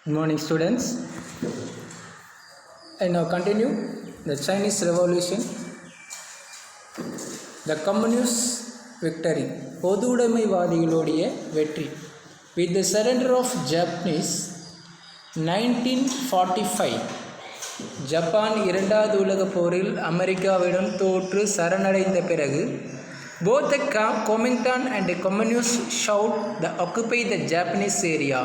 Good morning, students. I now continue the Chinese Revolution, the Communist victory, பொதுவுடைமைவாதிகளுடைய வெற்றி. With the surrender of Japanese 1945, Japan இரண்டாவது உலகப் போரில் அமெரிக்காவிடம் தோற்று சரணடைந்த பிறகு both the Kuomintang and the communists shout the occupy the Japanese area.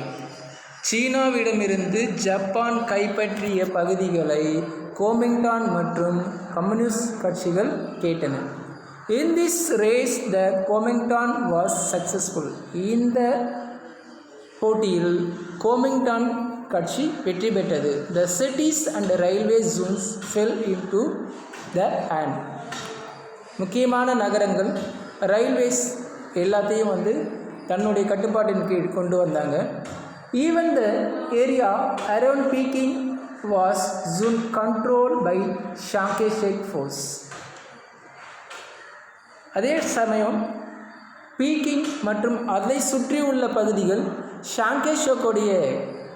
சீனாவிடமிருந்து Japan கைப்பற்றிய பகுதிகளை கோமிங்டான் மற்றும் கம்யூனிஸ்ட் கட்சிகள் கேட்டன. In this race the Kuomintang was successful. இந்த போட்டியில் கோமிங்டான் கட்சி வெற்றி பெற்றது. The cities and railway zones fell into their hand. முக்கியமான நகரங்கள், ரயில்வேஸ் எல்லாத்தையும் தன்னுடைய கட்டுப்பாட்டின் கீழ் கொண்டு வந்தாங்க. Even the area around Peking was soon controlled by Chiang Kai-shek force. அதே சமயம் பீக்கிங் மற்றும் அதை சுற்றியுள்ள பகுதிகள் ஷாங் கை-ஷெக்குடைய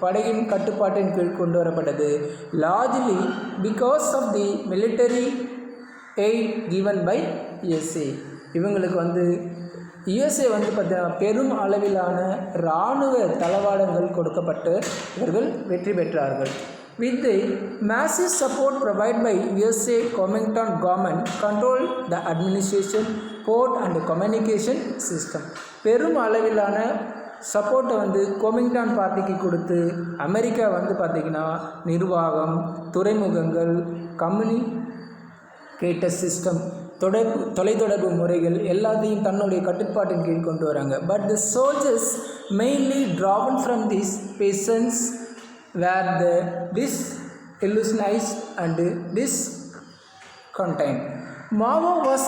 படையின் கட்டுப்பாட்டின் கீழ் கொண்டு வரப்பட்டது. Largely because of the military aid given by USA. இவங்களுக்கு யுஎஸ்ஏ பார்த்தீங்கன்னா பெரும் அளவிலான இராணுவ தளவாடங்கள் கொடுக்கப்பட்டு இவர்கள் வெற்றி பெற்றார்கள். With the massive support provided by USA, Kuomintang government controlled the administration, port and communication system. பெரும் அளவிலான சப்போர்ட்டை கோமிங்டான் பார்ட்டிக்கு கொடுத்து அமெரிக்கா பார்த்திங்கன்னா நிர்வாகம், துறைமுகங்கள், கம்யூனிகேட்டர் சிஸ்டம், தொலைத்தொடர்பு முறைகள் எல்லாத்தையும் தன்னுடைய கட்டுப்பாட்டின் கீழ் கொண்டு வராங்க. But the soldiers mainly drawn from this peasants where the disillusionized and discontent. Mao was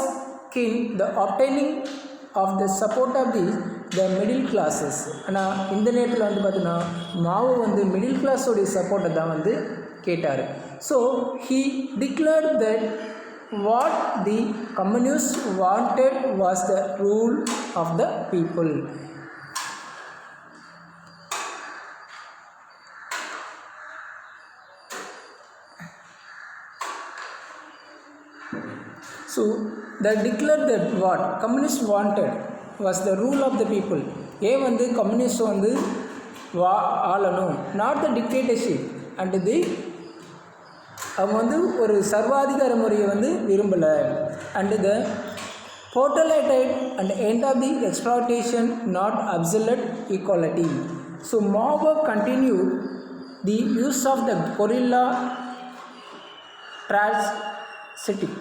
keen the obtaining of the support of the middle classes. ஆனால் இந்த நேரத்தில் பார்த்தீங்கன்னா மாவோ மிடில் கிளாஸோடைய சப்போர்ட்டை தான் கேட்டார். So he declared that what the communists wanted was the rule of the people. So they declared that what communists wanted was the rule of the people. ஏன் communist ஆளணும், not the dictatorship and the அவங்க ஒரு சர்வாதிகார முறையை விரும்பலை. And the proletariat and end of the exploitation not absolute equality. So Mao continue the use of the guerrilla tactic.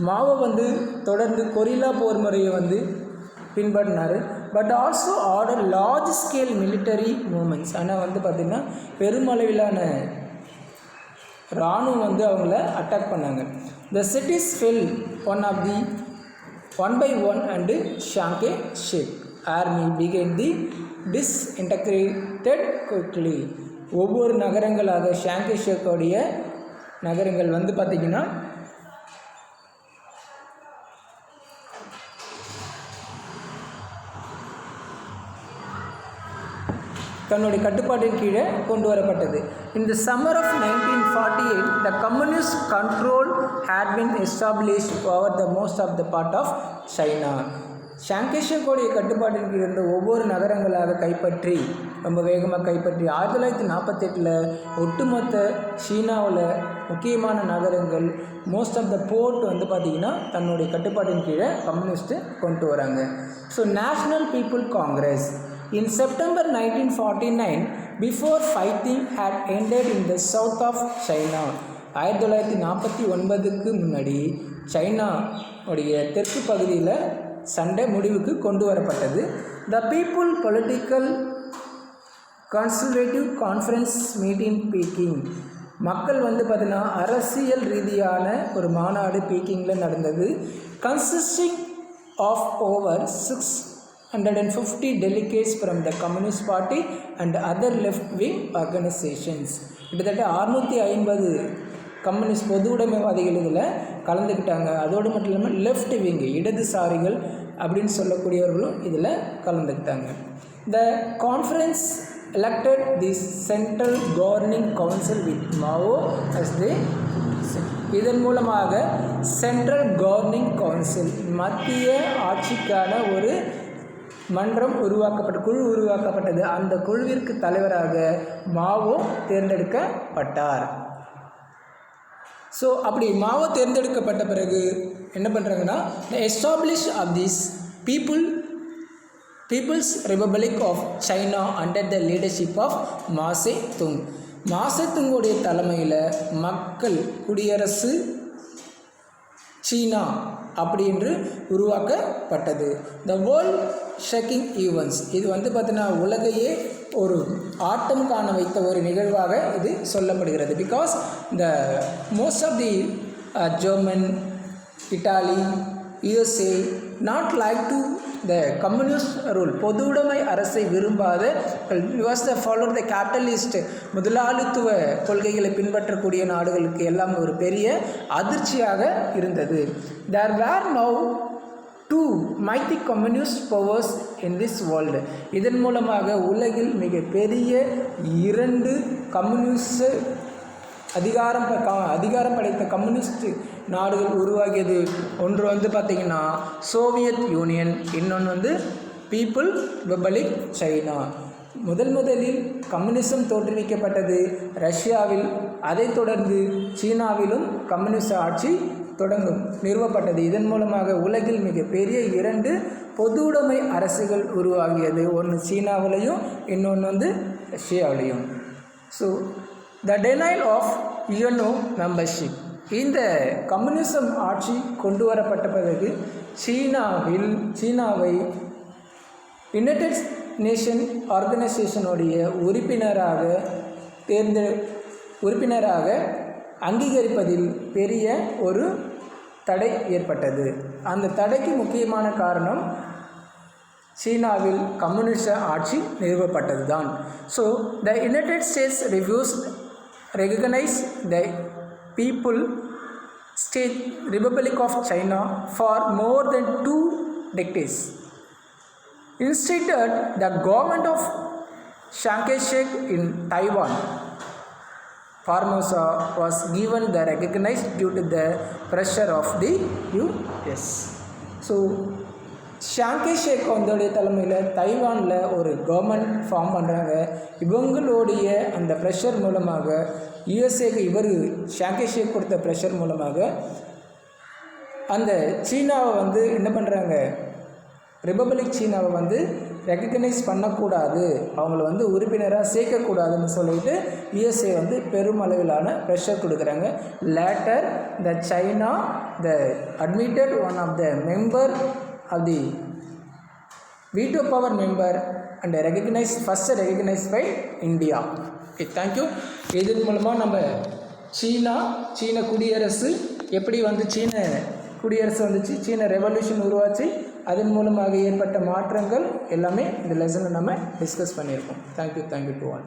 Mao தொடர்ந்து guerrilla போர் முறையை பின்பற்றினார். But also order large scale military movements. ஆனால் பார்த்திங்கன்னா பெருமளவிலான இராணுவம் அவங்கள அட்டாக் பண்ணாங்க. The cities fell one by one and Chiang Kai-shek army began the disintegrated quickly. ஒவ்வொரு நகரங்களாக ஷாங் கை-ஷெக்கோடைய நகரங்கள் பார்த்திங்கன்னா தன்னுடைய கட்டுப்பாட்டின் கீழே கொண்டு வரப்பட்டது. In the summer of 1948, the communist control had been established over the most of the part of China. ஷாங் கை-ஷெக்கோடைய கட்டுப்பாட்டின் கீழ் இருந்த ஒவ்வொரு நகரங்களாக கைப்பற்றி ரொம்ப வேகமாக கைப்பற்றி 1948 ஒட்டுமொத்த சீனாவில் முக்கியமான நகரங்கள் மோஸ்ட் ஆஃப் த போர்ட் பார்த்திங்கன்னா தன்னுடைய கட்டுப்பாட்டின் கீழே கம்யூனிஸ்ட்டு கொண்டு வராங்க. So national people Congress in September 1949, before fighting had ended in the south of China. 1949க்கு முன்னாடி சைனா உடைய தெற்கு பகுதியில் சண்டை முடிவுக்கு கொண்டு வரப்பட்டது. The People Political Consultative Conference meet in Peking. மக்கள் பார்த்தீங்கன்னா அரசியல் ரீதியான ஒரு மாநாடு பீக்கிங்கில் நடந்தது. Consisting of over 650 delegates from the Communist Party and other left-wing organizations. கிட்டத்தட்ட 650 கம்யூனிஸ்ட் பொதுவுடைமைவாதிகள் இதில் கலந்துக்கிட்டாங்க. அதோடு மட்டும் இல்லாமல் லெஃப்ட் விங் இடதுசாரிகள் அப்படின்னு சொல்லக்கூடியவர்களும் இதில் கலந்துக்கிட்டாங்க. The conference elected the Central Governing Council with Mao as the இதன் மூலமாக சென்ட்ரல் கவர்னிங் கவுன்சில் மத்திய ஆட்சிக்கான ஒரு மன்றம் குழு உருவாக்கப்பட்டது. அந்த குழுவிற்கு தலைவராக மாவோ தேர்ந்தெடுக்கப்பட்டார். ஸோ அப்படி மாவோ தேர்ந்தெடுக்கப்பட்ட பிறகு என்ன பண்ணுறாங்கன்னா, establish of this people's republic of China under the leadership of Mao Zedong. மாசேதுங்குடைய தலைமையில் மக்கள் குடியரசு சீனா அப்படி என்று உருவாக்கப்பட்டது. த வேர்ல்ட் ஷேக்கிங் ஈவெண்ட்ஸ், இது பார்த்தீங்கன்னா உலகையே ஒரு ஆட்டம் காண வைத்த ஒரு நிகழ்வாக இது சொல்லப்படுகிறது. Because the most of the German, Italy, USA not like to the communist rule, பொதுவுடைமை அரசை விரும்பாத, ஃபாலோ த கேபிட்டலிஸ்ட் முதலாளித்துவ கொள்கைகளை பின்பற்றக்கூடிய நாடுகளுக்கு எல்லாம் ஒரு பெரிய அதிர்ச்சியாக இருந்தது. There were now two mighty communist powers in this world. இதன் மூலமாக உலகில் மிக பெரிய 2 கம்யூனிஸ்ட் அதிகாரம் படைத்த கம்யூனிஸ்ட் நாடுகள் உருவாகியது. ஒன்று பார்த்திங்கன்னா சோவியத் யூனியன், இன்னொன்று பீப்புள் ரிபப்ளிக் சைனா. முதலில் கம்யூனிசம் தோற்றுவிக்கப்பட்டது ரஷ்யாவில், அதைத் தொடர்ந்து சீனாவிலும் கம்யூனிஸ்ட் ஆட்சி நிறுவப்பட்டது. இதன் மூலமாக உலகில் மிகப்பெரிய 2 பொதுவுடைமை அரசுகள் உருவாகியது. ஒன்று சீனாவிலையும், இன்னொன்று ரஷ்யாவிலையும். So the denial of UNO membership, இந்த கம்யூனிசம் ஆட்சி கொண்டு வரப்பட்ட பிறகு சீனாவை யுனைடெட் நேஷன் ஆர்கனைசேஷனுடைய உறுப்பினராக அங்கீகரிப்பதில் பெரிய ஒரு தடை ஏற்பட்டது. அந்த தடைக்கு முக்கியமான காரணம் சீனாவில் கம்யூனிச ஆட்சி நிறுவப்பட்டது தான். So the United states recognize the People State Republic of China for more than 2 decades. Instead, the government of Chiang Kai-shek in Taiwan, Formosa, was given the recognized due to the pressure of the US. So ஷியாங் கை ஷேக் அவங்களுடைய தலைமையில் தைவானில் ஒரு government form பண்ணுறாங்க. இவங்களுடைய அந்த pressure மூலமாக யுஎஸ்ஏக்கு ஷியாங் கை ஷேக் கொடுத்த pressure மூலமாக அந்த சீனாவை என்ன பண்ணுறாங்க, ரிபப்ளிக் சீனாவை ரெக்கக்னைஸ் பண்ணக்கூடாது, அவங்கள உறுப்பினராக சேர்க்கக்கூடாதுன்னு சொல்லிட்டு யுஎஸ்ஏ பெருமளவிலான ப்ரெஷர் கொடுக்குறாங்க. Later the China admitted one of the member of the veto power member and first recognized by India. Okay, thank you. இதன் மூலமாக நம்ம சீன குடியரசு எப்படி சீன குடியரசு வந்துச்சு, சீன ரெவல்யூஷன் உருவாச்சு, அதன் மூலமாக ஏற்பட்ட மாற்றங்கள் எல்லாமே இந்த லெசனில் நம்ம டிஸ்கஸ் பண்ணியிருக்கோம். Thank you to all.